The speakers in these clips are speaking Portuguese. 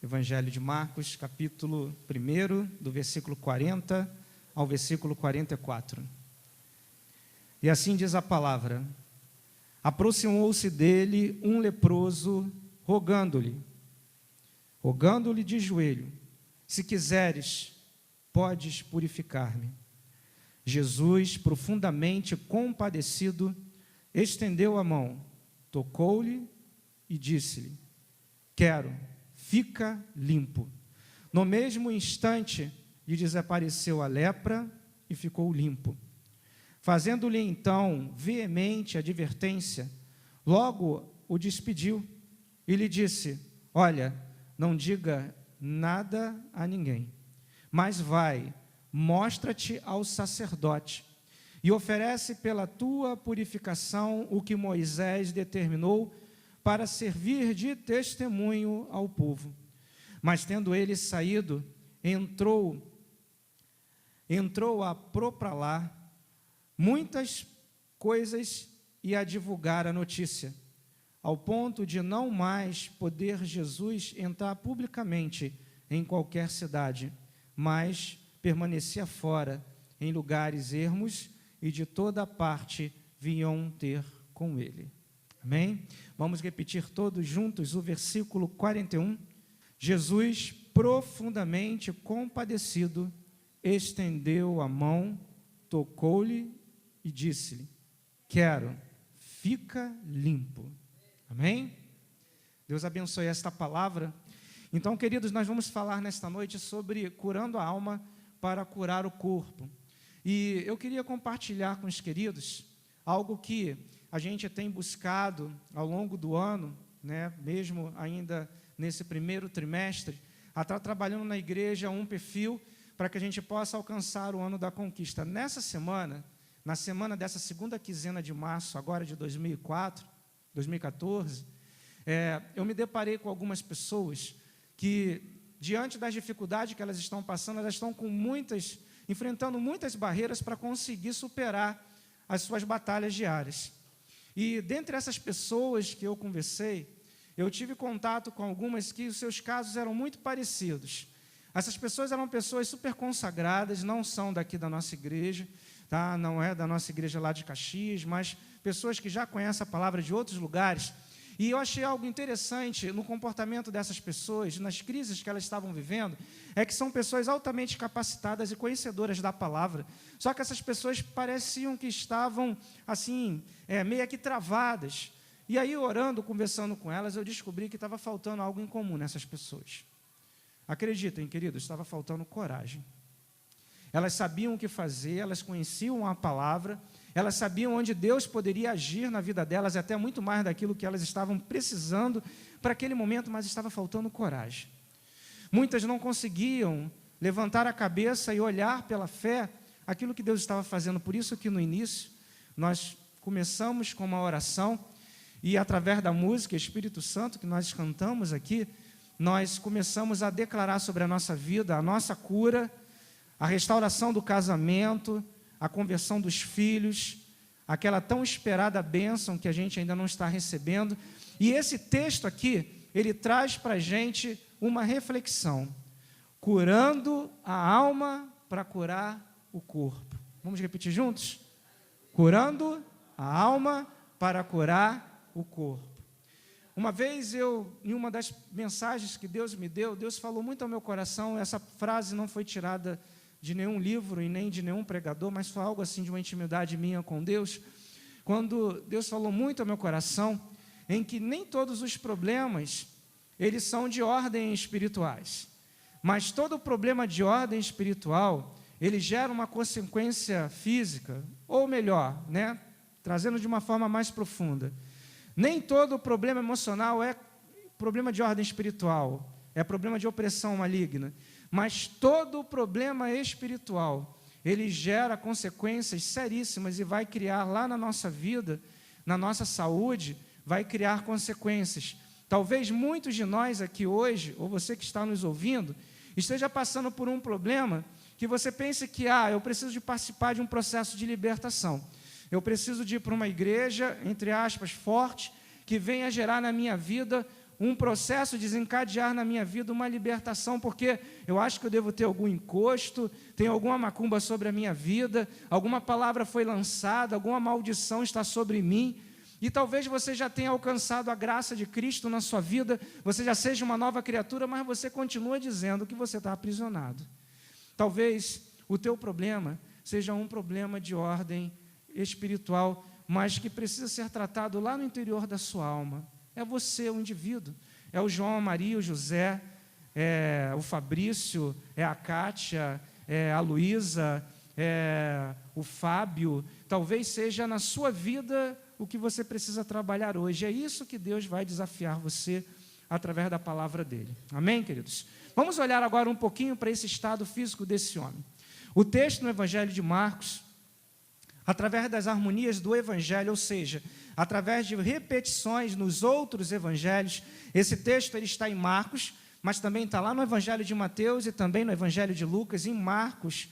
Evangelho de Marcos, capítulo 1, do versículo 40 ao versículo 44. E assim diz a palavra: aproximou-se dele um leproso, rogando-lhe de joelho: se quiseres, podes purificar-me. Jesus, profundamente compadecido, estendeu a mão, tocou-lhe e disse-lhe: quero, fica limpo. No mesmo instante, lhe desapareceu a lepra e ficou limpo. Fazendo-lhe então veemente advertência, logo o despediu e lhe disse: olha, não diga nada a ninguém, mas vai, mostra-te ao sacerdote e oferece pela tua purificação o que Moisés determinou para servir de testemunho ao povo. Mas tendo ele saído, entrou a propalar muitas coisas e a divulgar a notícia, ao ponto de não mais poder Jesus entrar publicamente em qualquer cidade, mas permanecia fora, em lugares ermos, e de toda parte vinham ter com ele. Amém? Vamos repetir todos juntos o versículo 41. Jesus, profundamente compadecido, estendeu a mão, tocou-lhe e disse-lhe: quero, fica limpo. Amém? Deus abençoe esta palavra. Então, queridos, nós vamos falar nesta noite sobre curando a alma para curar o corpo. E eu queria compartilhar com os queridos algo que a gente tem buscado ao longo do ano, né, mesmo ainda nesse primeiro trimestre, a estar trabalhando na igreja um perfil para que a gente possa alcançar o ano da conquista. Nessa semana, na semana dessa segunda quinzena de março, agora de 2014, eu me deparei com algumas pessoas que, diante das dificuldades que elas estão passando, elas estão enfrentando muitas barreiras para conseguir superar as suas batalhas diárias. E dentre essas pessoas que eu conversei, eu tive contato com algumas que os seus casos eram muito parecidos. Essas pessoas eram pessoas super consagradas, não são daqui da nossa igreja, tá? Não é da nossa igreja lá de Caxias, mas pessoas que já conhecem a palavra de outros lugares. E eu achei algo interessante no comportamento dessas pessoas, nas crises que elas estavam vivendo, é que são pessoas altamente capacitadas e conhecedoras da palavra, só que essas pessoas pareciam que estavam, assim, meio que travadas. E aí, orando, conversando com elas, eu descobri que estava faltando algo em comum nessas pessoas. Acreditem, queridos, estava faltando coragem. Elas sabiam o que fazer, elas conheciam a palavra, elas sabiam onde Deus poderia agir na vida delas, até muito mais daquilo que elas estavam precisando para aquele momento, mas estava faltando coragem. Muitas não conseguiam levantar a cabeça e olhar pela fé aquilo que Deus estava fazendo. Por isso que no início nós começamos com uma oração e através da música Espírito Santo que nós cantamos aqui, nós começamos a declarar sobre a nossa vida, a nossa cura, a restauração do casamento, a conversão dos filhos, aquela tão esperada bênção que a gente ainda não está recebendo. E esse texto aqui, ele traz para a gente uma reflexão: curando a alma para curar o corpo. Vamos repetir juntos? Curando a alma para curar o corpo. Uma vez em uma das mensagens que Deus me deu, Deus falou muito ao meu coração. Essa frase não foi tirada de nenhum livro e nem de nenhum pregador, mas foi algo assim de uma intimidade minha com Deus, quando Deus falou muito ao meu coração, em que nem todos os problemas, eles são de ordem espirituais, mas todo problema de ordem espiritual, ele gera uma consequência física, ou melhor, né, trazendo de uma forma mais profunda, nem todo problema emocional é problema de ordem espiritual, é problema de opressão maligna, mas todo problema espiritual, ele gera consequências seríssimas e vai criar lá na nossa vida, na nossa saúde, vai criar consequências. Talvez muitos de nós aqui hoje, ou você que está nos ouvindo, esteja passando por um problema que você pense que, eu preciso de participar de um processo de libertação. Eu preciso de ir para uma igreja, entre aspas, forte, que venha gerar na minha vida um processo desencadear na minha vida uma libertação, porque eu acho que eu devo ter algum encosto, tem alguma macumba sobre a minha vida, alguma palavra foi lançada, alguma maldição está sobre mim, e talvez você já tenha alcançado a graça de Cristo na sua vida, você já seja uma nova criatura, mas você continua dizendo que você está aprisionado. Talvez o teu problema seja um problema de ordem espiritual, mas que precisa ser tratado lá no interior da sua alma. É você, o indivíduo. É o João, a Maria, o José, é o Fabrício, é a Kátia, é a Luísa, é o Fábio. Talvez seja na sua vida o que você precisa trabalhar hoje. É isso que Deus vai desafiar você através da palavra dele. Amém, queridos? Vamos olhar agora um pouquinho para esse estado físico desse homem. O texto no Evangelho de Marcos, através das harmonias do Evangelho, ou seja, através de repetições nos outros Evangelhos, esse texto ele está em Marcos, mas também está lá no Evangelho de Mateus e também no Evangelho de Lucas, em Marcos,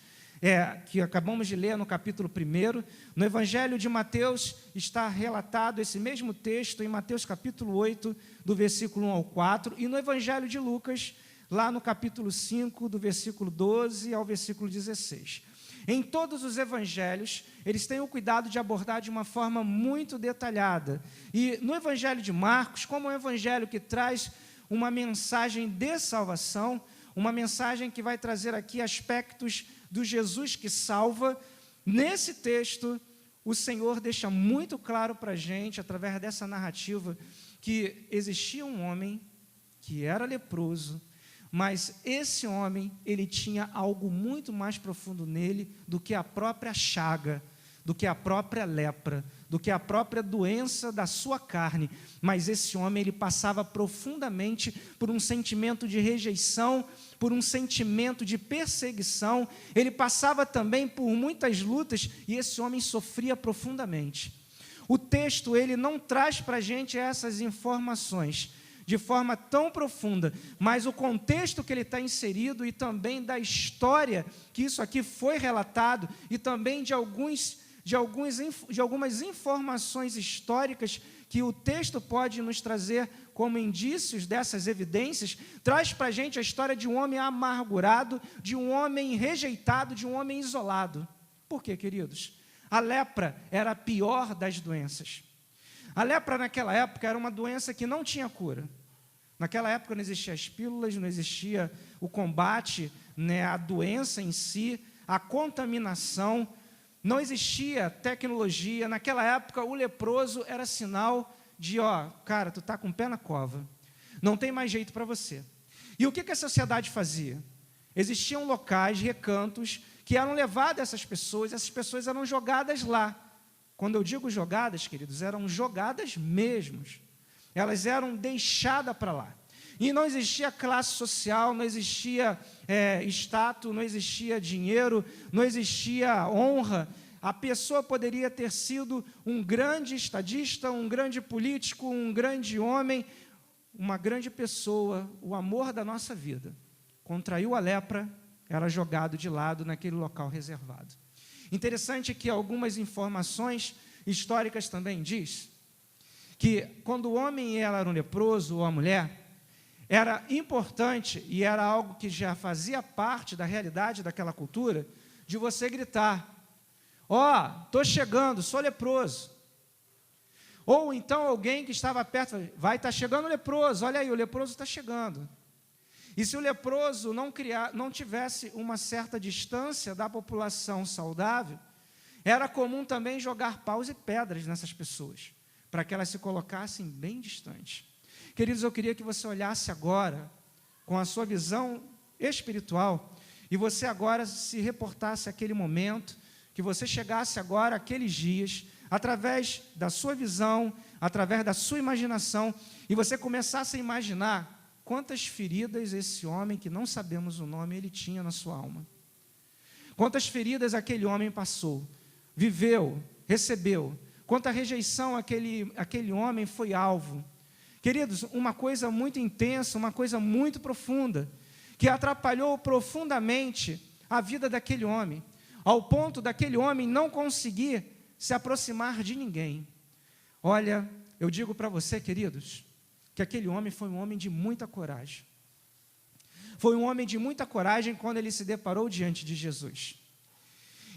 que acabamos de ler no capítulo 1. No Evangelho de Mateus está relatado esse mesmo texto em Mateus capítulo 8, do versículo 1 ao 4, e no Evangelho de Lucas, lá no capítulo 5, do versículo 12 ao versículo 16. Em todos os evangelhos, eles têm o cuidado de abordar de uma forma muito detalhada. E no Evangelho de Marcos, como é um evangelho que traz uma mensagem de salvação, uma mensagem que vai trazer aqui aspectos do Jesus que salva, nesse texto, o Senhor deixa muito claro para a gente, através dessa narrativa, que existia um homem que era leproso, mas esse homem, ele tinha algo muito mais profundo nele do que a própria chaga, do que a própria lepra, do que a própria doença da sua carne. Mas esse homem, ele passava profundamente por um sentimento de rejeição, por um sentimento de perseguição. Ele passava também por muitas lutas e esse homem sofria profundamente. O texto, ele não traz para a gente essas informações de forma tão profunda, mas o contexto que ele está inserido e também da história que isso aqui foi relatado e também de algumas informações históricas que o texto pode nos trazer como indícios dessas evidências, traz para a gente a história de um homem amargurado, de um homem rejeitado, de um homem isolado. Por quê, queridos? A lepra era a pior das doenças. A lepra naquela época era uma doença que não tinha cura. Naquela época não existiam as pílulas, não existia o combate, a doença em si, a contaminação, não existia tecnologia. Naquela época o leproso era sinal de, cara, tu está com o pé na cova, não tem mais jeito para você. E o que a sociedade fazia? Existiam locais, recantos, que eram levados a essas pessoas eram jogadas lá. Quando eu digo jogadas, queridos, eram jogadas mesmo. Elas eram deixadas para lá. E não existia classe social, não existia status, não existia dinheiro, não existia honra. A pessoa poderia ter sido um grande estadista, um grande político, um grande homem, uma grande pessoa, o amor da nossa vida. Contraiu a lepra, era jogado de lado naquele local reservado. Interessante que algumas informações históricas também diz que quando o homem era um leproso ou a mulher, era importante e era algo que já fazia parte da realidade daquela cultura, de você gritar, estou chegando, sou leproso. Ou então alguém que estava perto, vai estar chegando o leproso, olha aí, o leproso está chegando. E se o leproso não tivesse uma certa distância da população saudável, era comum também jogar paus e pedras nessas pessoas, para que elas se colocassem bem distantes. Queridos, eu queria que você olhasse agora, com a sua visão espiritual, e você agora se reportasse àquele momento, que você chegasse agora àqueles dias, através da sua visão, através da sua imaginação, e você começasse a imaginar quantas feridas esse homem, que não sabemos o nome, ele tinha na sua alma. Quantas feridas aquele homem passou, viveu, recebeu, quanta rejeição aquele homem foi alvo. Queridos, uma coisa muito intensa, uma coisa muito profunda, que atrapalhou profundamente a vida daquele homem, ao ponto daquele homem não conseguir se aproximar de ninguém. Olha, eu digo para você, queridos, que aquele homem foi um homem de muita coragem. Foi um homem de muita coragem quando ele se deparou diante de Jesus.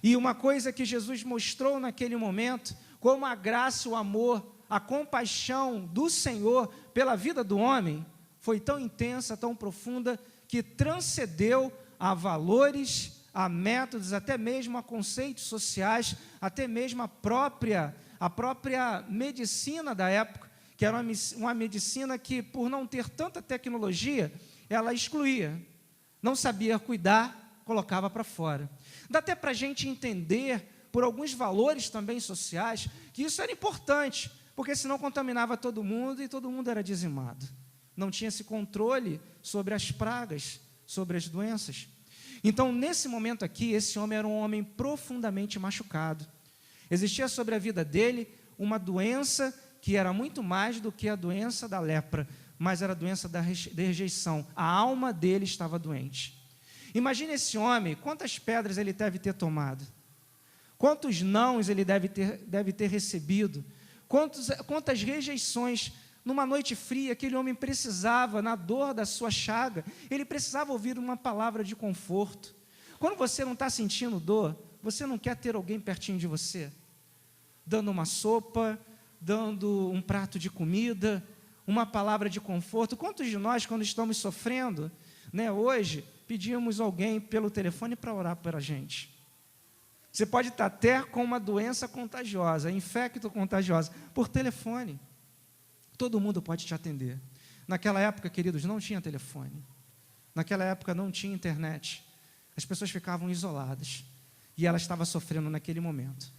E uma coisa que Jesus mostrou naquele momento, como a graça, o amor, a compaixão do Senhor pela vida do homem, foi tão intensa, tão profunda, que transcendeu a valores, a métodos, até mesmo a conceitos sociais, até mesmo a própria medicina da época, que era uma medicina que, por não ter tanta tecnologia, ela excluía. Não sabia cuidar, colocava para fora. Dá até para a gente entender, por alguns valores também sociais, que isso era importante, porque senão contaminava todo mundo e todo mundo era dizimado. Não tinha esse controle sobre as pragas, sobre as doenças. Então, nesse momento aqui, esse homem era um homem profundamente machucado. Existia sobre a vida dele uma doença que era muito mais do que a doença da lepra, mas era a doença da rejeição. A alma dele estava doente. Imagine esse homem, quantas pedras ele deve ter tomado, quantos nãos ele deve ter recebido, quantas rejeições. Numa noite fria, aquele homem precisava, na dor da sua chaga, ele precisava ouvir uma palavra de conforto. Quando você não está sentindo dor, você não quer ter alguém pertinho de você, dando uma sopa, dando um prato de comida, uma palavra de conforto. Quantos de nós, quando estamos sofrendo, hoje, pedimos alguém pelo telefone para orar pela gente? Você pode estar até com uma doença contagiosa, infecto contagiosa, por telefone. Todo mundo pode te atender. Naquela época, queridos, não tinha telefone. Naquela época não tinha internet. As pessoas ficavam isoladas. E ela estava sofrendo naquele momento.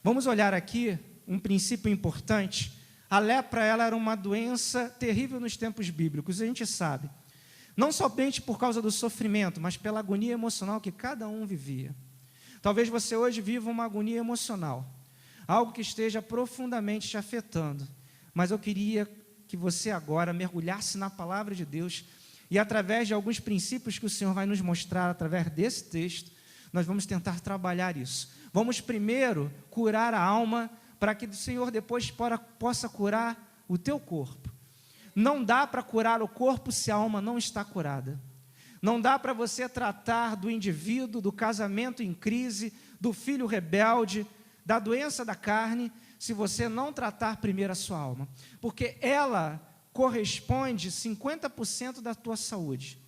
Vamos olhar aqui um princípio importante. A lepra, ela era uma doença terrível nos tempos bíblicos, a gente sabe. Não somente por causa do sofrimento, mas pela agonia emocional que cada um vivia. Talvez você hoje viva uma agonia emocional. Algo que esteja profundamente te afetando. Mas eu queria que você agora mergulhasse na palavra de Deus e através de alguns princípios que o Senhor vai nos mostrar através desse texto, nós vamos tentar trabalhar isso. Vamos primeiro curar a alma para que o Senhor depois possa curar o teu corpo. Não dá para curar o corpo se a alma não está curada. Não dá para você tratar do indivíduo, do casamento em crise, do filho rebelde, da doença da carne, se você não tratar primeiro a sua alma, porque ela corresponde 50% da tua saúde,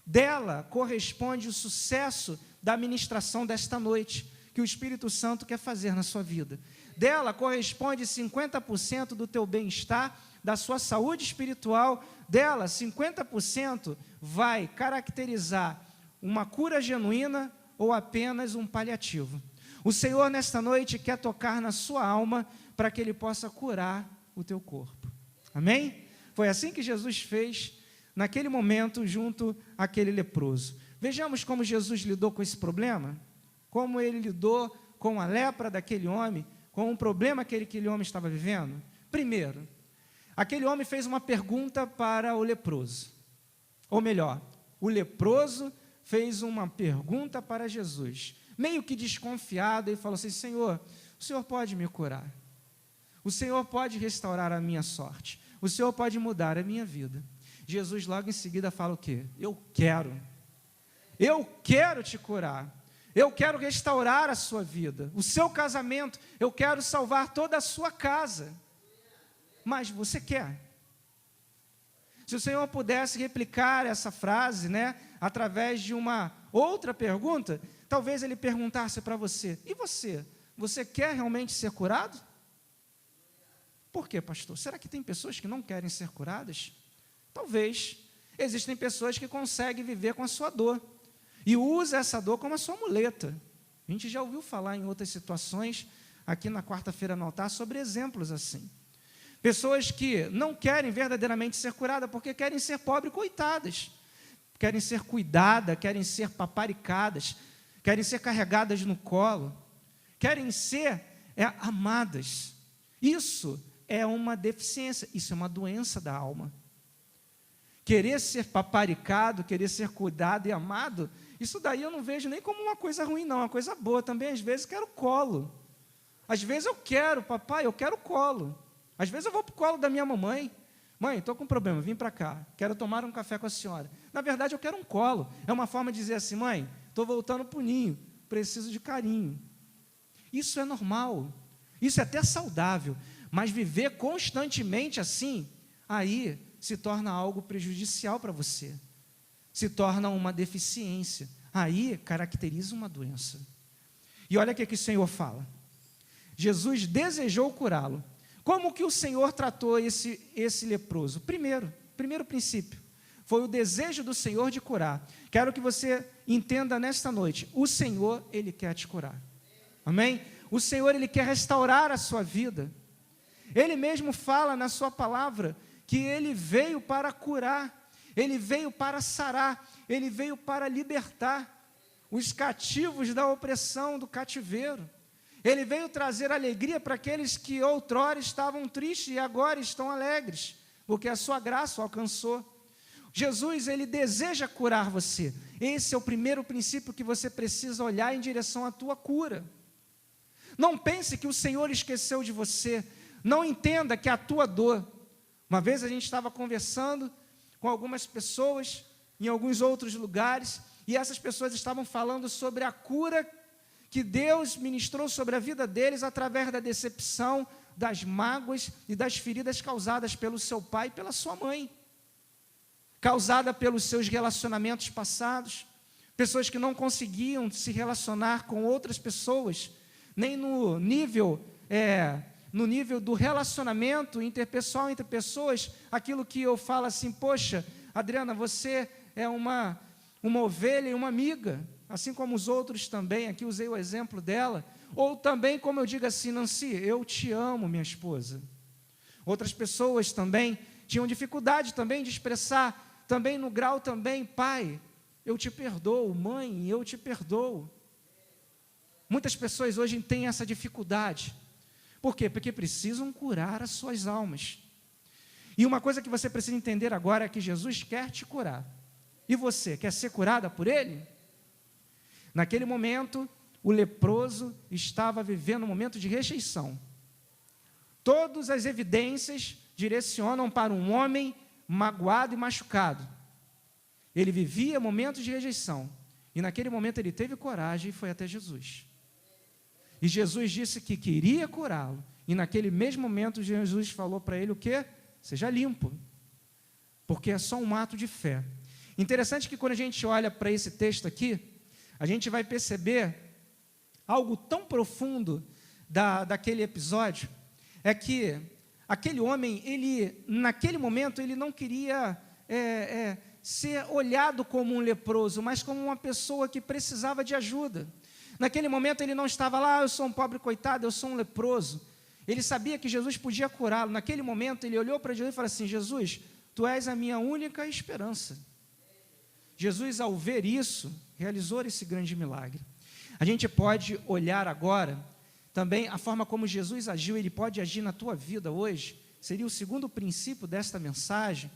dela corresponde o sucesso da ministração desta noite, que o Espírito Santo quer fazer na sua vida, dela corresponde 50% do teu bem-estar, da sua saúde espiritual, dela 50% vai caracterizar uma cura genuína ou apenas um paliativo. O Senhor, nesta noite, quer tocar na sua alma para que Ele possa curar o teu corpo. Amém? Foi assim que Jesus fez naquele momento junto àquele leproso. Vejamos como Jesus lidou com esse problema, como Ele lidou com a lepra daquele homem, com o problema que aquele homem estava vivendo. Primeiro, aquele homem fez uma pergunta para o leproso. Ou melhor, o leproso fez uma pergunta para Jesus. Meio que desconfiado, ele falou assim: Senhor, o Senhor pode me curar, o Senhor pode restaurar a minha sorte, o Senhor pode mudar a minha vida. Jesus logo em seguida fala o quê? Eu quero te curar, eu quero restaurar a sua vida, o seu casamento, eu quero salvar toda a sua casa. Mas você quer? Se o Senhor pudesse replicar essa frase, através de uma outra pergunta, talvez Ele perguntasse para você: e você? Você quer realmente ser curado? Por quê, pastor? Será que tem pessoas que não querem ser curadas? Talvez. Existem pessoas que conseguem viver com a sua dor e usa essa dor como a sua muleta. A gente já ouviu falar em outras situações, aqui na quarta-feira no altar, sobre exemplos assim. Pessoas que não querem verdadeiramente ser curadas porque querem ser pobres, coitadas. Querem ser cuidadas, querem ser paparicadas, querem ser carregadas no colo, querem ser amadas. Isso é uma deficiência, isso é uma doença da alma. Querer ser paparicado, querer ser cuidado e amado, isso daí eu não vejo nem como uma coisa ruim, não, uma coisa boa. Também, às vezes, quero colo. Às vezes eu quero, papai, eu quero colo. Às vezes eu vou para o colo da minha mamãe, Mãe, estou com um problema, vim para cá, quero tomar um café com a senhora. Na verdade, eu quero um colo. É uma forma de dizer assim, mãe, estou voltando para o ninho, preciso de carinho. Isso é normal, isso é até saudável, mas viver constantemente assim, aí se torna algo prejudicial para você, se torna uma deficiência, aí caracteriza uma doença. E olha o que o Senhor fala. Jesus desejou curá-lo. Como que o Senhor tratou esse leproso? Primeiro princípio, foi o desejo do Senhor de curar. Quero que você entenda nesta noite, o Senhor, Ele quer te curar. Amém? O Senhor, Ele quer restaurar a sua vida. Ele mesmo fala na sua palavra que Ele veio para curar, Ele veio para sarar, Ele veio para libertar os cativos da opressão, do cativeiro. Ele veio trazer alegria para aqueles que outrora estavam tristes e agora estão alegres, porque a sua graça o alcançou. Jesus, Ele deseja curar você. Esse é o primeiro princípio que você precisa olhar em direção à tua cura. Não pense que o Senhor esqueceu de você. Não entenda que a tua dor. Uma vez a gente estava conversando com algumas pessoas em alguns outros lugares, e essas pessoas estavam falando sobre a cura que Deus ministrou sobre a vida deles através da decepção, das mágoas e das feridas causadas pelo seu pai e pela sua mãe, causada pelos seus relacionamentos passados, pessoas que não conseguiam se relacionar com outras pessoas, nem no nível do relacionamento interpessoal entre pessoas, aquilo que eu falo assim, poxa, Adriana, você é uma ovelha e uma amiga, assim como os outros também, aqui usei o exemplo dela, ou também como eu digo assim, Nancy, eu te amo, minha esposa. Outras pessoas também tinham dificuldade também de expressar, também no grau também, pai, eu te perdoo, mãe, eu te perdoo. Muitas pessoas hoje têm essa dificuldade. Por quê? Porque precisam curar as suas almas. E uma coisa que você precisa entender agora é que Jesus quer te curar. E você, quer ser curada por Ele? Naquele momento, o leproso estava vivendo um momento de rejeição. Todas as evidências direcionam para um homem magoado e machucado. Ele vivia momentos de rejeição. E naquele momento ele teve coragem e foi até Jesus. E Jesus disse que queria curá-lo. E naquele mesmo momento Jesus falou para ele o quê? Seja limpo. Porque é só um ato de fé. Interessante que quando a gente olha para esse texto aqui, a gente vai perceber algo tão profundo daquele episódio, é que aquele homem, naquele momento, ele não queria ser olhado como um leproso, mas como uma pessoa que precisava de ajuda. Naquele momento ele não estava lá, eu sou um pobre coitado, eu sou um leproso. Ele sabia que Jesus podia curá-lo. Naquele momento ele olhou para Jesus e falou assim, Jesus, tu és a minha única esperança. Jesus, ao ver isso, realizou esse grande milagre. A gente pode olhar agora, também a forma como Jesus agiu, Ele pode agir na tua vida hoje, seria o segundo princípio desta mensagem,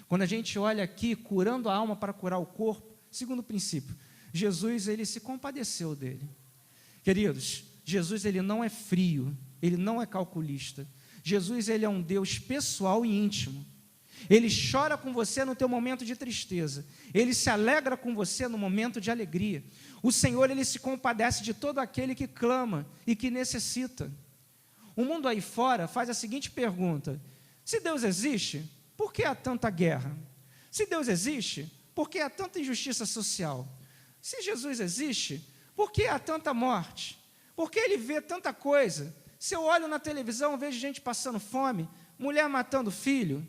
quando a gente olha aqui, curando a alma para curar o corpo, segundo princípio, Jesus, Ele se compadeceu dele. Queridos, Jesus, Ele não é frio, Ele não é calculista, Jesus, Ele é um Deus pessoal e íntimo. Ele chora com você no teu momento de tristeza. Ele se alegra com você no momento de alegria. O Senhor, Ele se compadece de todo aquele que clama e que necessita. O mundo aí fora faz a seguinte pergunta: se Deus existe, por que há tanta guerra? Se Deus existe, por que há tanta injustiça social? Se Jesus existe, por que há tanta morte? Por que Ele vê tanta coisa? Se eu olho na televisão, vejo gente passando fome, mulher matando filho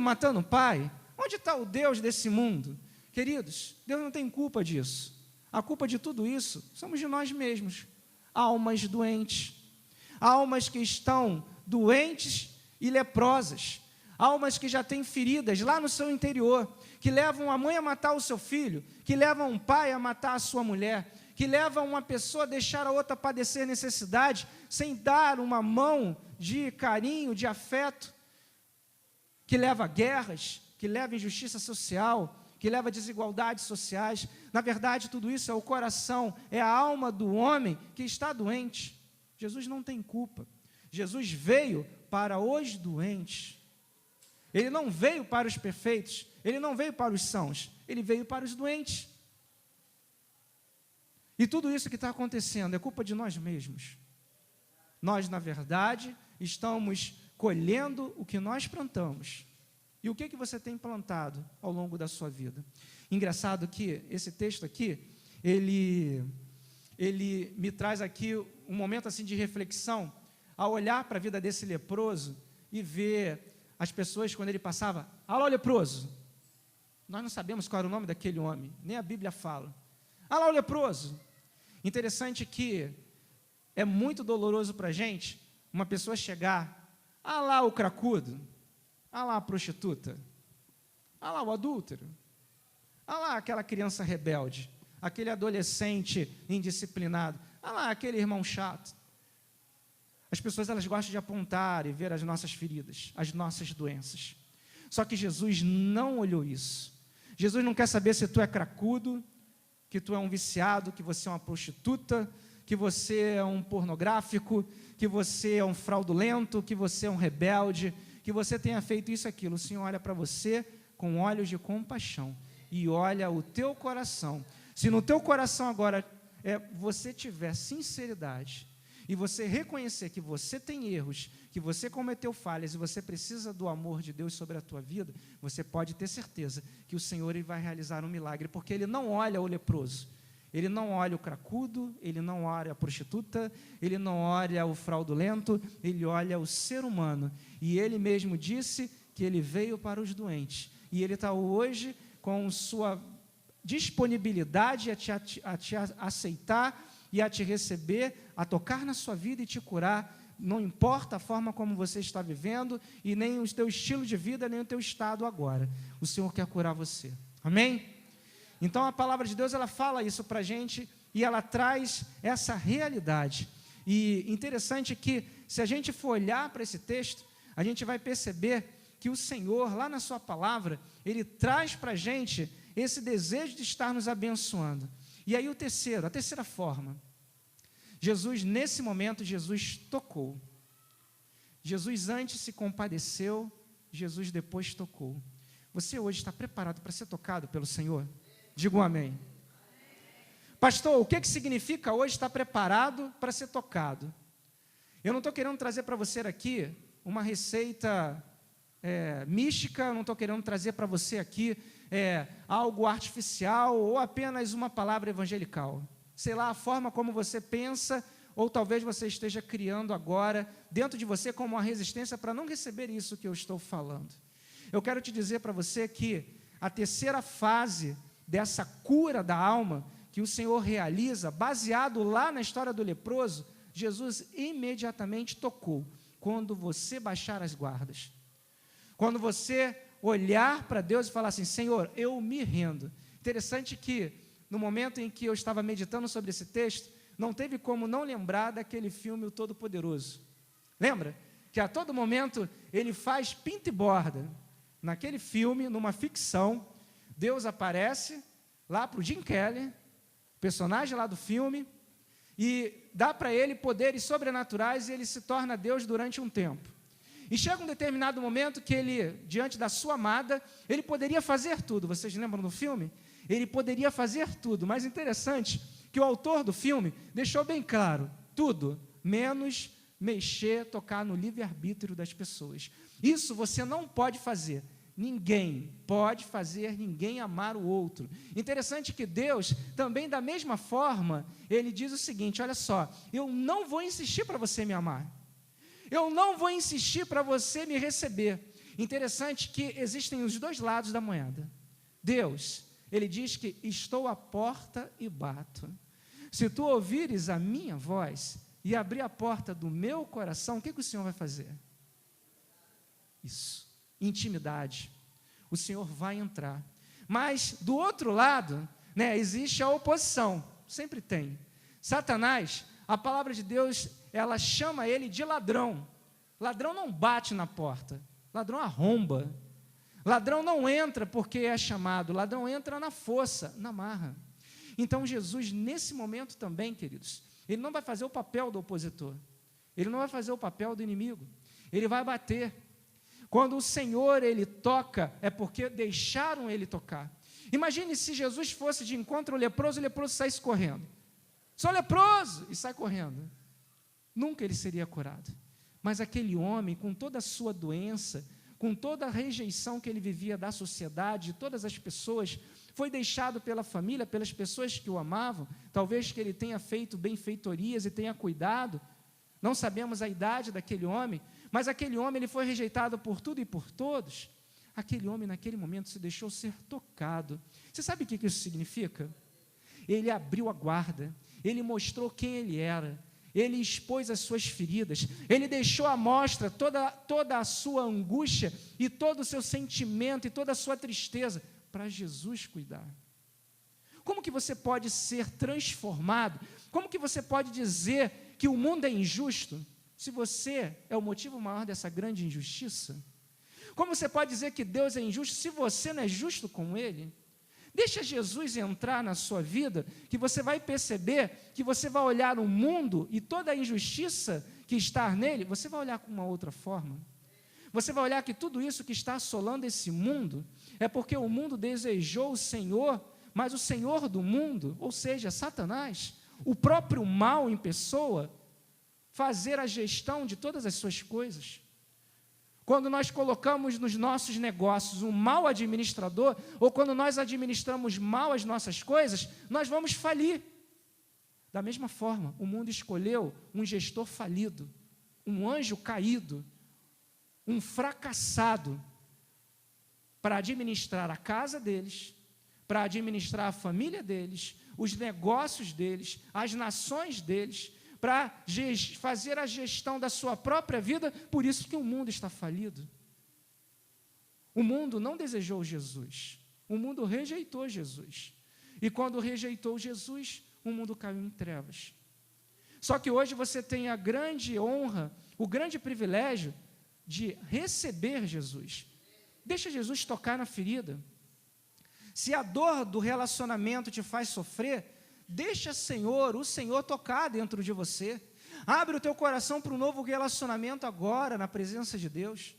matando pai, onde está o Deus desse mundo? Queridos, Deus não tem culpa disso. A culpa de tudo isso somos de nós mesmos, almas doentes, almas que estão doentes e leprosas, almas que já têm feridas lá no seu interior, que levam a mãe a matar o seu filho, que levam um pai a matar a sua mulher, que levam uma pessoa a deixar a outra padecer necessidade, sem dar uma mão de carinho, de afeto, que leva a guerras, que leva a injustiça social, que leva a desigualdades sociais. Na verdade, tudo isso é o coração, é a alma do homem que está doente. Jesus não tem culpa. Jesus veio para os doentes. Ele não veio para os perfeitos, ele não veio para os sãos, ele veio para os doentes. E tudo isso que está acontecendo é culpa de nós mesmos. Nós, na verdade, estamos colhendo o que nós plantamos. E o que você tem plantado ao longo da sua vida? Engraçado que esse texto aqui, ele me traz aqui um momento assim de reflexão, ao olhar para a vida desse leproso e ver as pessoas quando ele passava, alô leproso, nós não sabemos qual era o nome daquele homem, nem a Bíblia fala, alô leproso. Interessante que é muito doloroso para a gente, uma pessoa chegar, lá o cracudo, lá a prostituta, lá o adúltero, lá aquela criança rebelde, aquele adolescente indisciplinado, lá aquele irmão chato. As pessoas, elas gostam de apontar e ver as nossas feridas, as nossas doenças. Só que Jesus não olhou isso. Jesus não quer saber se tu é cracudo, que tu é um viciado, que você é uma prostituta, que você é um pornográfico, que você é um fraudulento, que você é um rebelde, que você tenha feito isso e aquilo. O Senhor olha para você com olhos de compaixão e olha o teu coração. Se no teu coração agora você tiver sinceridade e você reconhecer que você tem erros, que você cometeu falhas e você precisa do amor de Deus sobre a tua vida, você pode ter certeza que o Senhor ele vai realizar um milagre, porque Ele não olha o leproso, Ele não olha o cracudo, Ele não olha a prostituta, Ele não olha o fraudulento, Ele olha o ser humano. E Ele mesmo disse que Ele veio para os doentes. E Ele está hoje com sua disponibilidade a te aceitar e a te receber, a tocar na sua vida e te curar, não importa a forma como você está vivendo, e nem o teu estilo de vida, nem o teu estado agora, o Senhor quer curar você, amém? Então a palavra de Deus, ela fala isso para a gente, e ela traz essa realidade, e interessante que, se a gente for olhar para esse texto, a gente vai perceber que o Senhor, lá na sua palavra, Ele traz para a gente esse desejo de estar nos abençoando. E aí a terceira forma, Jesus, nesse momento, Jesus tocou. Jesus antes se compadeceu, Jesus depois tocou. Você hoje está preparado para ser tocado pelo Senhor? Diga um amém. Pastor, o que significa hoje estar preparado para ser tocado? Eu não estou querendo trazer para você aqui uma receita mística, eu não estou querendo trazer para você aqui algo artificial ou apenas uma palavra evangelical. Sei lá, a forma como você pensa, ou talvez você esteja criando agora dentro de você como uma resistência para não receber isso que eu estou falando. Eu quero te dizer para você que a terceira fase dessa cura da alma que o Senhor realiza, baseado lá na história do leproso, Jesus imediatamente tocou, quando você baixar as guardas. Quando você olhar para Deus e falar assim, Senhor, eu me rendo. Interessante que, no momento em que eu estava meditando sobre esse texto, não teve como não lembrar daquele filme O Todo-Poderoso. Lembra? Que a todo momento ele faz pinta e borda. Naquele filme, numa ficção, Deus aparece lá para o Jim Kelly, personagem lá do filme, e dá para ele poderes sobrenaturais e ele se torna Deus durante um tempo. E chega um determinado momento que ele, diante da sua amada, ele poderia fazer tudo. Vocês lembram do filme? Ele poderia fazer tudo, mas interessante que o autor do filme deixou bem claro, tudo, menos mexer, tocar no livre-arbítrio das pessoas. Isso você não pode fazer. Ninguém pode fazer ninguém amar o outro. Interessante que Deus, também da mesma forma, Ele diz o seguinte, olha só, eu não vou insistir para você me amar. Eu não vou insistir para você me receber. Interessante que existem os dois lados da moeda. Deus, Ele diz que estou à porta e bato. Se tu ouvires a minha voz e abrir a porta do meu coração, o que o Senhor vai fazer? Isso, intimidade. O Senhor vai entrar. Mas, do outro lado, existe a oposição. Sempre tem. Satanás, a palavra de Deus, ela chama ele de ladrão. Ladrão não bate na porta. Ladrão arromba. Ladrão não entra porque é chamado. Ladrão entra na força, na marra. Então, Jesus, nesse momento também, queridos, Ele não vai fazer o papel do opositor. Ele não vai fazer o papel do inimigo. Ele vai bater. Quando o Senhor, Ele toca, é porque deixaram Ele tocar. Imagine se Jesus fosse de encontro ao leproso, e o leproso saísse correndo. Sou leproso! E sai correndo. Nunca ele seria curado. Mas aquele homem, com toda a sua doença, com toda a rejeição que ele vivia da sociedade, de todas as pessoas, foi deixado pela família, pelas pessoas que o amavam, talvez que ele tenha feito benfeitorias e tenha cuidado, não sabemos a idade daquele homem, mas aquele homem ele foi rejeitado por tudo e por todos. Aquele homem naquele momento se deixou ser tocado. Você sabe o que isso significa? Ele abriu a guarda, ele mostrou quem ele era, ele expôs as suas feridas, ele deixou à mostra toda a sua angústia e todo o seu sentimento e toda a sua tristeza para Jesus cuidar. Como que você pode ser transformado? Como que você pode dizer que o mundo é injusto, se você é o motivo maior dessa grande injustiça? Como você pode dizer que Deus é injusto, se você não é justo com Ele? Deixa Jesus entrar na sua vida, que você vai perceber, que você vai olhar o mundo e toda a injustiça que está nele, você vai olhar com uma outra forma. Você vai olhar que tudo isso que está assolando esse mundo, é porque o mundo desejou o Senhor, mas o Senhor do mundo, ou seja, Satanás, o próprio mal em pessoa, fazer a gestão de todas as suas coisas. Quando nós colocamos nos nossos negócios um mau administrador, ou quando nós administramos mal as nossas coisas, nós vamos falir. Da mesma forma, o mundo escolheu um gestor falido, um anjo caído, um fracassado, para administrar a casa deles, para administrar a família deles, os negócios deles, as nações deles, para fazer a gestão da sua própria vida. Por isso que o mundo está falido. O mundo não desejou Jesus, o mundo rejeitou Jesus, e quando rejeitou Jesus, o mundo caiu em trevas. Só que hoje você tem a grande honra, o grande privilégio de receber Jesus. Deixa Jesus tocar na ferida. Se a dor do relacionamento te faz sofrer, deixa o Senhor tocar dentro de você. Abre o teu coração para um novo relacionamento agora, na presença de Deus.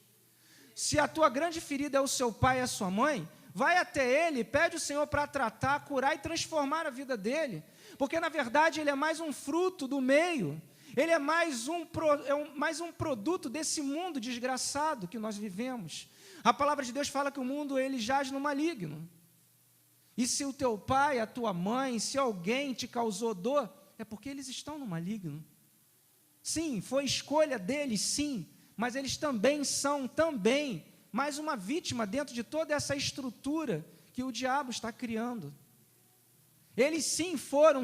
Se a tua grande ferida é o seu pai e a sua mãe, vai até ele, pede o Senhor para tratar, curar e transformar a vida dele. Porque, na verdade, ele é mais um fruto do meio. Ele é mais um produto desse mundo desgraçado que nós vivemos. A palavra de Deus fala que o mundo ele jaz no maligno. E se o teu pai, a tua mãe, se alguém te causou dor, é porque eles estão no maligno. Sim, foi escolha deles, sim, mas eles também são mais uma vítima dentro de toda essa estrutura que o diabo está criando. Eles sim foram,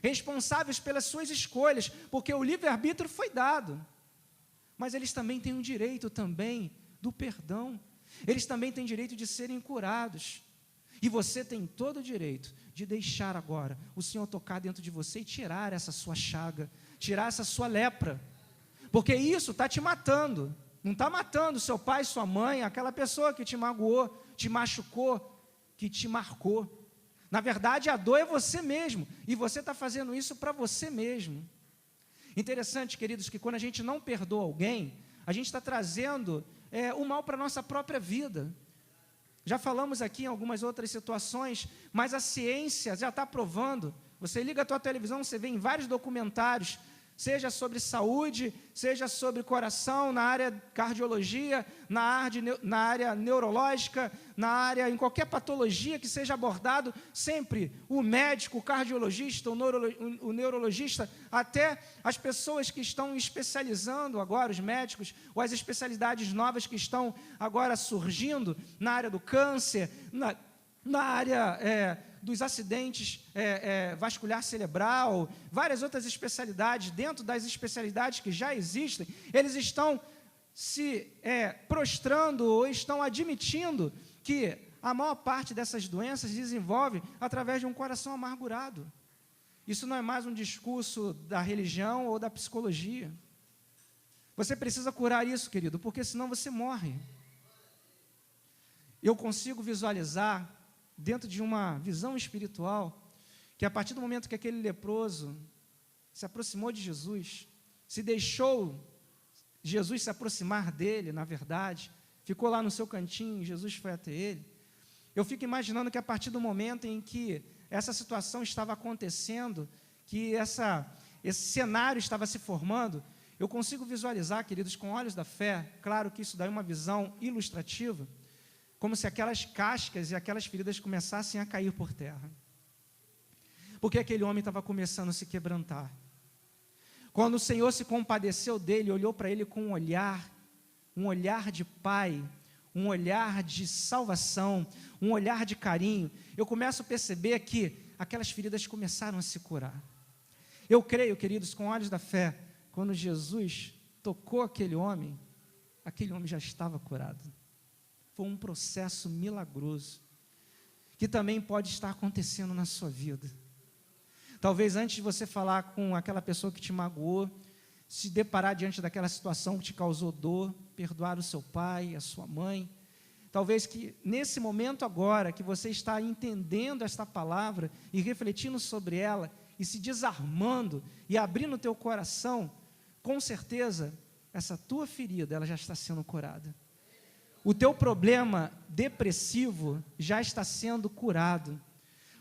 responsáveis pelas suas escolhas, porque o livre-arbítrio foi dado. Mas eles também têm o direito do perdão. Eles também têm direito de serem curados. E você tem todo o direito de deixar agora o Senhor tocar dentro de você e tirar essa sua chaga, tirar essa sua lepra, porque isso está te matando. Não está matando seu pai, sua mãe, aquela pessoa que te magoou, te machucou, que te marcou. Na verdade, a dor é você mesmo, e você está fazendo isso para você mesmo. Interessante, queridos, que quando a gente não perdoa alguém, a gente está trazendo o mal para a nossa própria vida. Já falamos aqui em algumas outras situações, mas a ciência já está provando. Você liga a tua televisão, você vê em vários documentários, seja sobre saúde, seja sobre coração, na área cardiologia, na área neurológica, em qualquer patologia que seja abordado, sempre o médico, o cardiologista, o neurologista, até as pessoas que estão especializando agora, os médicos, ou as especialidades novas que estão agora surgindo na área do câncer, na área dos acidentes vascular cerebral, várias outras especialidades, dentro das especialidades que já existem, eles estão se prostrando ou estão admitindo que a maior parte dessas doenças desenvolve através de um coração amargurado. Isso não é mais um discurso da religião ou da psicologia. Você precisa curar isso, querido, porque senão você morre. Eu consigo visualizar, dentro de uma visão espiritual, que a partir do momento que aquele leproso se aproximou de Jesus, se deixou Jesus se aproximar dele, na verdade, ficou lá no seu cantinho, Jesus foi até ele. Eu fico imaginando que a partir do momento em que essa situação estava acontecendo, que esse cenário estava se formando, eu consigo visualizar, queridos, com olhos da fé, claro que isso daí é uma visão ilustrativa, como se aquelas cascas e aquelas feridas começassem a cair por terra. Porque aquele homem estava começando a se quebrantar. Quando o Senhor se compadeceu dele, olhou para ele com um olhar de pai, um olhar de salvação, um olhar de carinho, eu começo a perceber que aquelas feridas começaram a se curar. Eu creio, queridos, com olhos da fé, quando Jesus tocou aquele homem já estava curado. Foi um processo milagroso, que também pode estar acontecendo na sua vida. Talvez antes de você falar com aquela pessoa que te magoou, se deparar diante daquela situação que te causou dor, perdoar o seu pai, a sua mãe, talvez que nesse momento agora, que você está entendendo esta palavra e refletindo sobre ela, e se desarmando e abrindo o teu coração, com certeza, essa tua ferida, ela já está sendo curada. O teu problema depressivo já está sendo curado.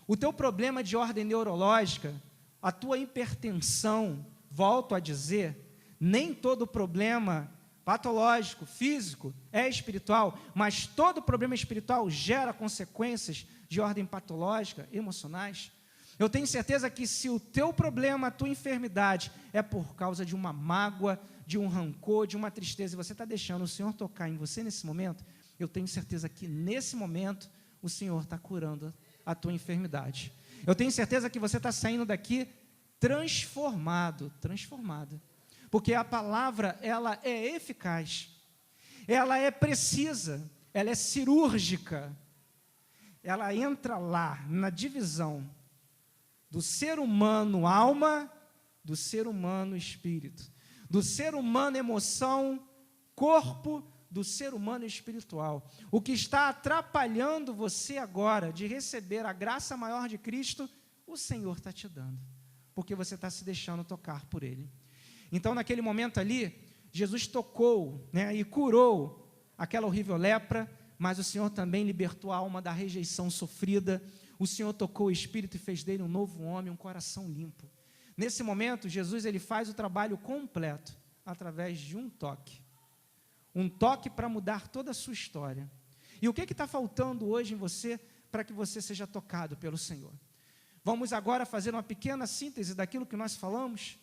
O teu problema de ordem neurológica, a tua hipertensão, volto a dizer, nem todo problema patológico, físico, é espiritual, mas todo problema espiritual gera consequências de ordem patológica, emocionais. Eu tenho certeza que se o teu problema, a tua enfermidade é por causa de uma mágoa, de um rancor, de uma tristeza, e você está deixando o Senhor tocar em você nesse momento, eu tenho certeza que nesse momento o Senhor está curando a tua enfermidade. Eu tenho certeza que você está saindo daqui transformado, porque a palavra, ela é eficaz, ela é precisa, ela é cirúrgica, ela entra lá na divisão do ser humano alma, do ser humano espírito, do ser humano emoção, corpo, do ser humano espiritual. O que está atrapalhando você agora de receber a graça maior de Cristo, o Senhor está te dando, porque você está se deixando tocar por Ele. Então, naquele momento ali, Jesus tocou, e curou aquela horrível lepra, mas o Senhor também libertou a alma da rejeição sofrida. O Senhor tocou o espírito e fez dele um novo homem, um coração limpo. Nesse momento, Jesus ele faz o trabalho completo, através de um toque para mudar toda a sua história. E o que está faltando hoje em você, para que você seja tocado pelo Senhor? Vamos agora fazer uma pequena síntese daquilo que nós falamos.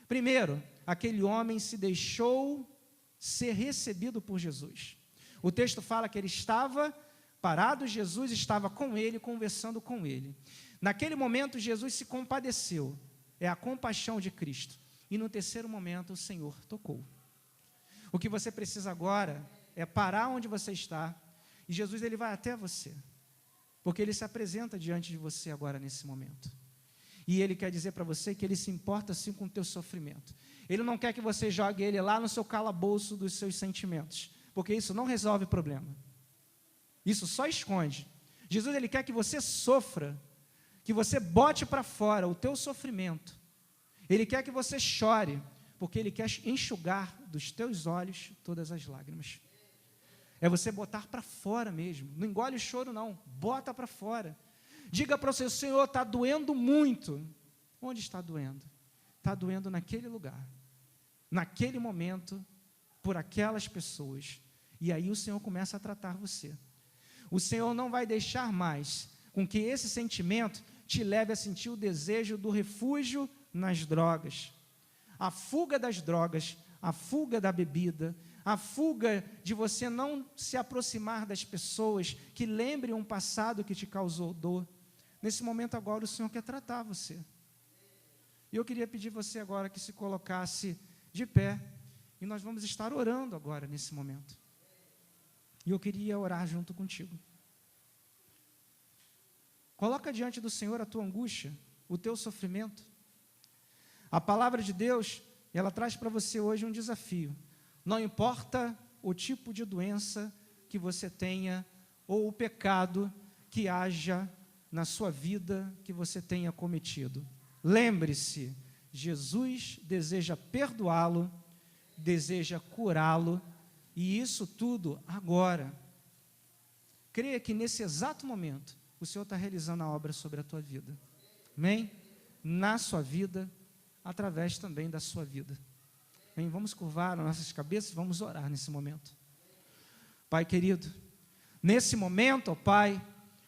Primeiro, aquele homem se deixou ser recebido por Jesus. O texto fala que ele estava parado, Jesus estava com ele, conversando com ele. Naquele momento, Jesus se compadeceu. É a compaixão de Cristo. E no terceiro momento, o Senhor tocou. O que você precisa agora é parar onde você está, e Jesus ele vai até você, porque Ele se apresenta diante de você agora nesse momento. E Ele quer dizer para você que Ele se importa sim com o teu sofrimento. Ele não quer que você jogue Ele lá no seu calabouço dos seus sentimentos, porque isso não resolve o problema. Isso só esconde. Jesus ele quer que você sofra, que você bote para fora o teu sofrimento. Ele quer que você chore, porque Ele quer enxugar dos teus olhos todas as lágrimas. É você botar para fora mesmo. Não engole o choro não, bota para fora. Diga para o seu Senhor, está doendo muito. Onde está doendo? Está doendo naquele lugar, naquele momento, por aquelas pessoas. E aí o Senhor começa a tratar você. O Senhor não vai deixar mais com que esse sentimento te leve a sentir o desejo do refúgio nas drogas. A fuga das drogas, a fuga da bebida, a fuga de você não se aproximar das pessoas que lembrem um passado que te causou dor. Nesse momento agora o Senhor quer tratar você. E eu queria pedir você agora que se colocasse de pé, e nós vamos estar orando agora nesse momento. E eu queria orar junto contigo. Coloca diante do Senhor a tua angústia, o teu sofrimento. A palavra de Deus, ela traz para você hoje um desafio. Não importa o tipo de doença que você tenha, ou o pecado que haja na sua vida que você tenha cometido. Lembre-se, Jesus deseja perdoá-lo, deseja curá-lo, E isso tudo agora. Creia que nesse exato momento, o Senhor está realizando a obra sobre a tua vida. Amém? Na sua vida, através também da sua vida. Amém? Vamos curvar as nossas cabeças e vamos orar nesse momento. Pai querido, nesse momento, ó Pai,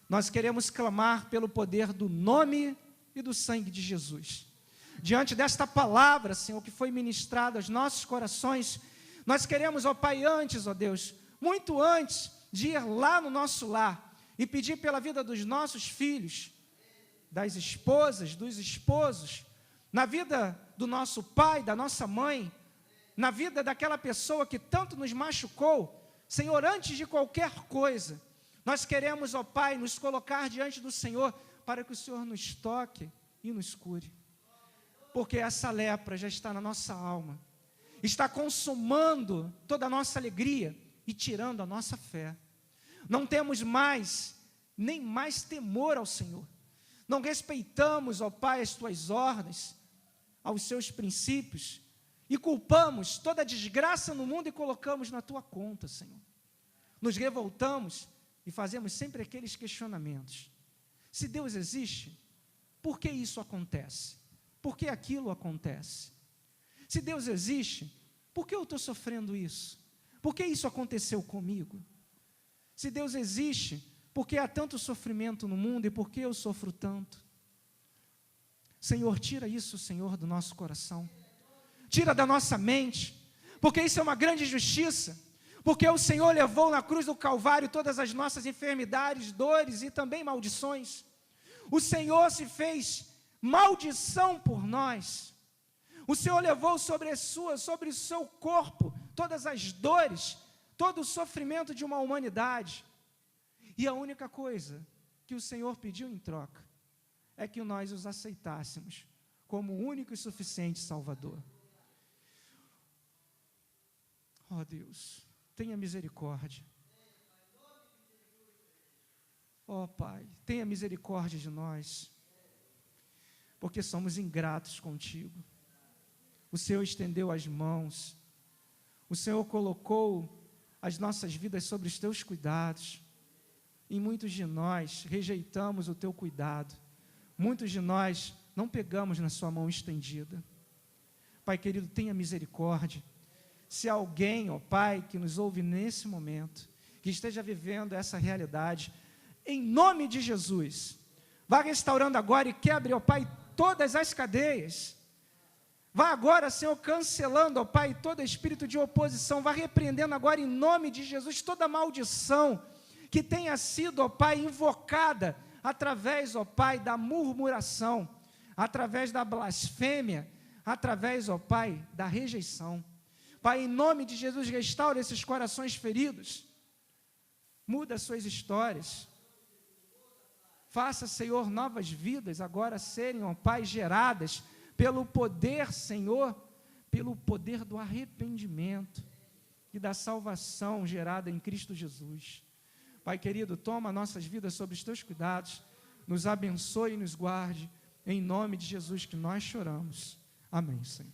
nós queremos clamar pelo poder do nome e do sangue de Jesus. Diante desta palavra, Senhor, que foi ministrada aos nossos corações, nós queremos, ó Pai, antes, ó Deus, muito antes de ir lá no nosso lar e pedir pela vida dos nossos filhos, das esposas, dos esposos, na vida do nosso pai, da nossa mãe, na vida daquela pessoa que tanto nos machucou. Senhor, antes de qualquer coisa, nós queremos, ó Pai, nos colocar diante do Senhor, para que o Senhor nos toque e nos cure. Porque essa lepra já está na nossa alma, está consumando toda a nossa alegria e tirando a nossa fé. Não temos mais, nem mais temor ao Senhor. Não respeitamos, ó Pai, as Tuas ordens, aos Seus princípios, e culpamos toda a desgraça no mundo e colocamos na Tua conta, Senhor. Nos revoltamos e fazemos sempre aqueles questionamentos. Se Deus existe, por que isso acontece? Por que aquilo acontece? Se Deus existe, por que eu estou sofrendo isso? Por que isso aconteceu comigo? Se Deus existe, por que há tanto sofrimento no mundo e por que eu sofro tanto? Senhor, tira isso, Senhor, do nosso coração. Tira da nossa mente, porque isso é uma grande injustiça, porque o Senhor levou na cruz do Calvário todas as nossas enfermidades, dores e também maldições. O Senhor se fez maldição por nós. O Senhor levou sobre o seu corpo todas as dores, todo o sofrimento de uma humanidade. E a única coisa que o Senhor pediu em troca é que nós os aceitássemos como o único e suficiente Salvador. Ó Deus, tenha misericórdia. Ó Pai, tenha misericórdia de nós, porque somos ingratos contigo. O Senhor estendeu as mãos, o Senhor colocou as nossas vidas sobre os teus cuidados, e muitos de nós rejeitamos o teu cuidado, muitos de nós não pegamos na sua mão estendida. Pai querido, tenha misericórdia. Se alguém, ó Pai, que nos ouve nesse momento, que esteja vivendo essa realidade, em nome de Jesus, vá restaurando agora e quebre, ó Pai, todas as cadeias. Vá agora, Senhor, cancelando, ó Pai, todo espírito de oposição. Vá repreendendo agora, em nome de Jesus, toda maldição que tenha sido, ó Pai, invocada através, ó Pai, da murmuração, através da blasfêmia, através, ó Pai, da rejeição. Pai, em nome de Jesus, restaure esses corações feridos. Muda as suas histórias. Faça, Senhor, novas vidas agora serem, ó Pai, geradas pelo poder, Senhor, pelo poder do arrependimento e da salvação gerada em Cristo Jesus. Pai querido, toma nossas vidas sob os teus cuidados, nos abençoe e nos guarde, em nome de Jesus que nós choramos. Amém, Senhor.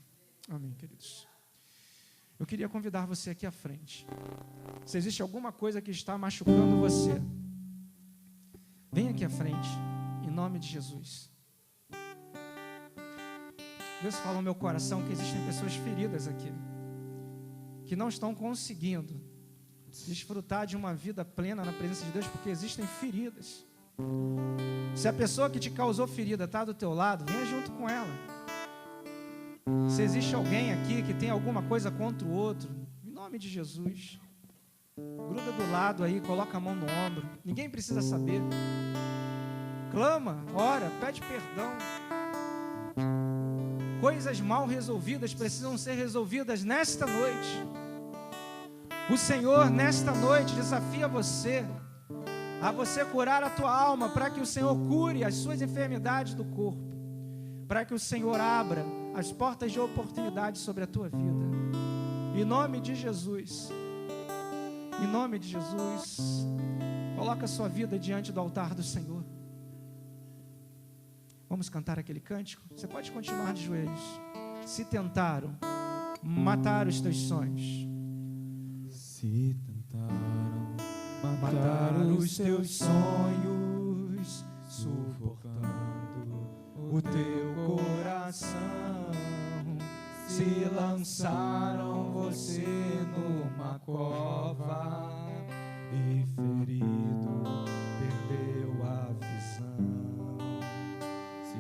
Amém, queridos. Eu queria convidar você aqui à frente. Se existe alguma coisa que está machucando você, vem aqui à frente, em nome de Jesus. Deus fala no meu coração que existem pessoas feridas aqui, que não estão conseguindo desfrutar de uma vida plena na presença de Deus, porque existem feridas. Se a pessoa que te causou ferida está do teu lado, venha junto com ela. Se existe alguém aqui que tem alguma coisa contra o outro, em nome de Jesus, gruda do lado aí, coloca a mão no ombro, ninguém precisa saber. Clama, ora, pede perdão. Coisas mal resolvidas precisam ser resolvidas nesta noite. O Senhor, nesta noite, desafia você a você curar a tua alma, para que o Senhor cure as suas enfermidades do corpo, para que o Senhor abra as portas de oportunidade sobre a tua vida. Em nome de Jesus, em nome de Jesus, coloca a sua vida diante do altar do Senhor. Vamos cantar aquele cântico? Você pode continuar de joelhos. Se tentaram matar os teus sonhos, se os teus sonhos, suportando o teu coração. Se lançaram você numa cova e ferido perdeu a visão.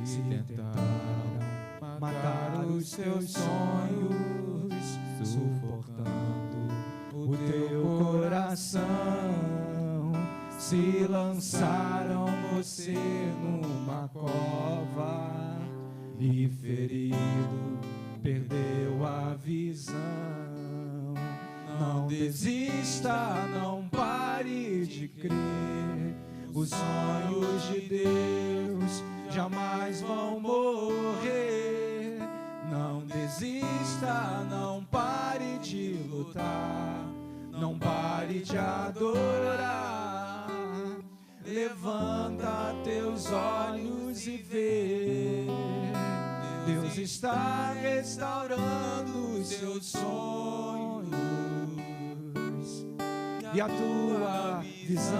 Se tentaram matar os teus sonhos, suportando o teu coração. Se lançaram você numa cova e ferido perdeu a visão. Não desista, não pare de crer. Os sonhos de Deus jamais vão morrer. Não desista, não pare de lutar. Não pare de adorar. Levanta teus olhos e vê. Deus está restaurando os seus sonhos e a tua visão.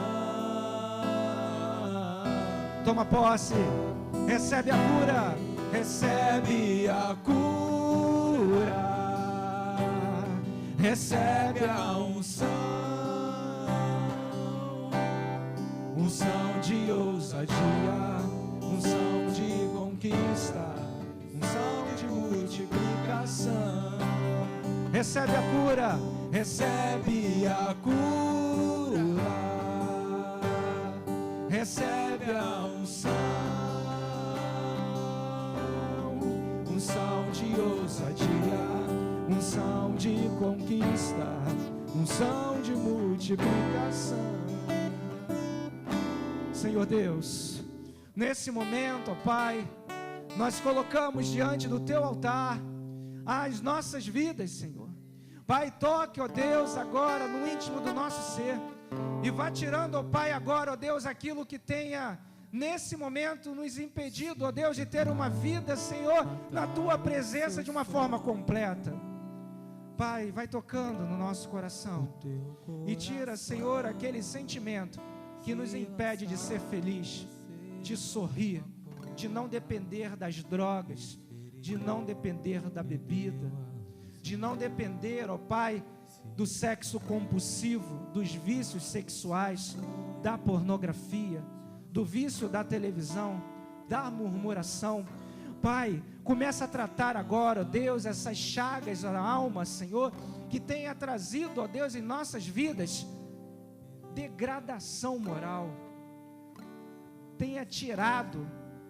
Toma posse, recebe a cura, recebe a cura, recebe a unção, unção de ousadia, unção de conquista, unção de multiplicação. Recebe a cura, recebe a cura, recebe a unção, unção de ousadia, unção de conquista, unção de multiplicação. Senhor Deus, nesse momento, ó Pai, nós colocamos diante do Teu altar as nossas vidas, Senhor. Pai, toque, ó Deus, agora no íntimo do nosso ser e vá tirando, ó Pai, agora, ó Deus, aquilo que tenha nesse momento nos impedido, ó Deus, de ter uma vida, Senhor, na Tua presença de uma forma completa. Pai, vai tocando no nosso coração e tira, Senhor, aquele sentimento que nos impede de ser feliz, de sorrir, de não depender das drogas, de não depender da bebida, de não depender, ó Pai, do sexo compulsivo, dos vícios sexuais, da pornografia, do vício da televisão, da murmuração. Pai, começa a tratar agora, ó Deus, essas chagas da alma, Senhor, que tenha trazido, ó Deus, em nossas vidas degradação moral, tenha tirado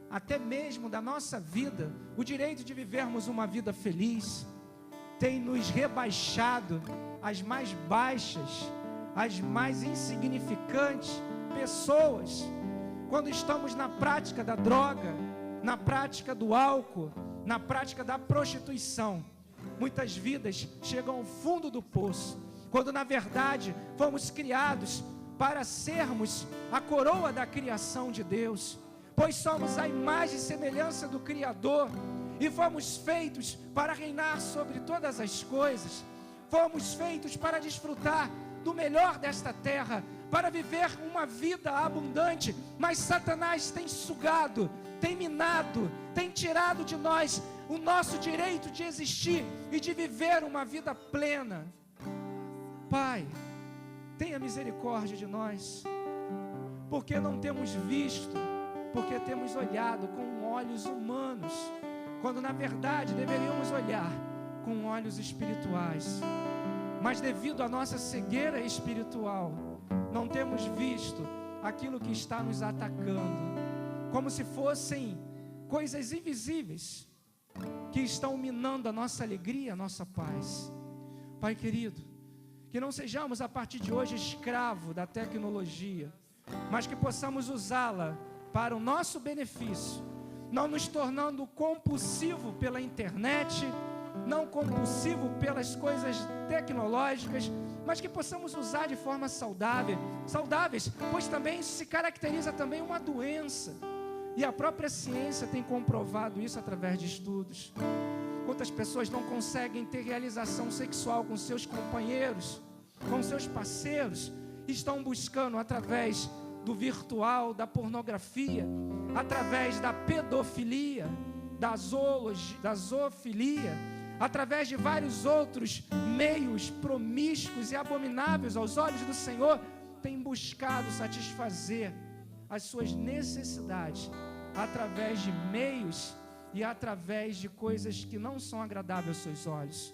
até mesmo da nossa vida o direito de vivermos uma vida feliz, tem nos rebaixado as mais baixas, as mais insignificantes pessoas, quando estamos na prática da droga, na prática do álcool, na prática da prostituição. Muitas vidas chegam ao fundo do poço, quando na verdade fomos criados para sermos a coroa da criação de Deus, pois somos a imagem e semelhança do Criador e fomos feitos para reinar sobre todas as coisas, fomos feitos para desfrutar do melhor desta terra, para viver uma vida abundante, mas Satanás tem sugado, tem minado, tem tirado de nós o nosso direito de existir e de viver uma vida plena. Pai, tenha misericórdia de nós, porque não temos visto, porque temos olhado com olhos humanos, quando na verdade deveríamos olhar com olhos espirituais, mas devido à nossa cegueira espiritual, não temos visto aquilo que está nos atacando, como se fossem coisas invisíveis, que estão minando a nossa alegria, a nossa paz. Pai querido, que não sejamos a partir de hoje escravos da tecnologia, mas que possamos usá-la para o nosso benefício, não nos tornando compulsivo pela internet, não compulsivo pelas coisas tecnológicas, mas que possamos usar de forma saudáveis, pois também isso se caracteriza também uma doença, e a própria ciência tem comprovado isso através de estudos. Quantas pessoas não conseguem ter realização sexual com seus companheiros, com seus parceiros, estão buscando através do virtual, da pornografia, através da pedofilia, da zoofilia, através de vários outros meios promíscuos e abomináveis aos olhos do Senhor, tem buscado satisfazer as suas necessidades através de meios e através de coisas que não são agradáveis aos seus olhos,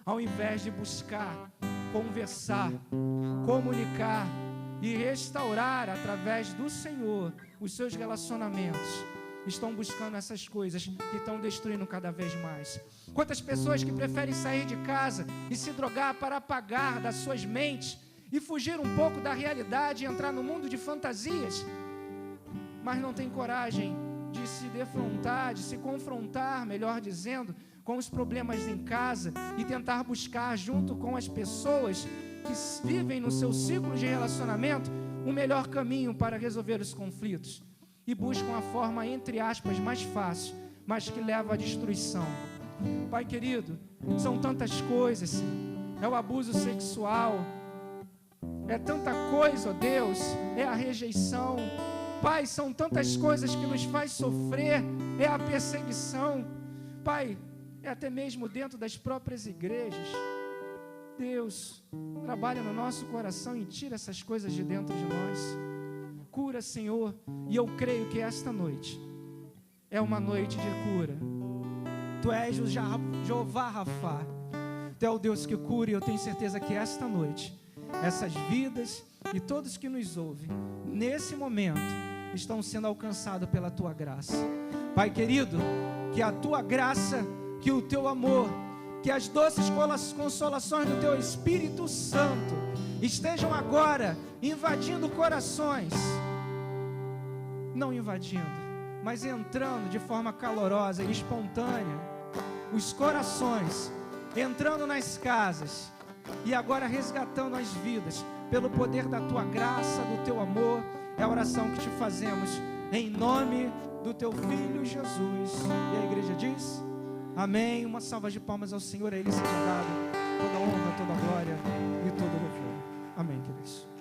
ao invés de buscar, conversar, comunicar e restaurar através do Senhor os seus relacionamentos. Estão buscando essas coisas que estão destruindo cada vez mais. Quantas pessoas que preferem sair de casa e se drogar para apagar das suas mentes e fugir um pouco da realidade e entrar no mundo de fantasias, mas não tem coragem de se defrontar, de se confrontar, melhor dizendo, com os problemas em casa e tentar buscar junto com as pessoas que vivem no seu ciclo de relacionamento o melhor caminho para resolver os conflitos e buscam a forma, entre aspas, mais fácil, mas que leva à destruição. Pai querido, são tantas coisas, Senhor. É o abuso sexual, é tanta coisa, ó Deus, é a rejeição. Pai, são tantas coisas que nos faz sofrer, é a perseguição. Pai, é até mesmo dentro das próprias igrejas. Deus, trabalha no nosso coração e tira essas coisas de dentro de nós. Cura, Senhor, e eu creio que esta noite é uma noite de cura. Tu és o Jeová Rafá, Tu é o Deus que cura, e eu tenho certeza que esta noite, essas vidas e todos que nos ouvem, nesse momento, estão sendo alcançados pela Tua graça. Pai querido, que a Tua graça, que o Teu amor, que as doces consolações do Teu Espírito Santo estejam agora invadindo corações, não invadindo, mas entrando de forma calorosa e espontânea, os corações, entrando nas casas e agora resgatando as vidas, pelo poder da Tua graça, do Teu amor. É a oração que te fazemos, em nome do Teu Filho Jesus. E a igreja diz, amém. Uma salva de palmas ao Senhor, a Ele seja dado toda a honra, toda a glória e todo o louvor. Amém, queridos.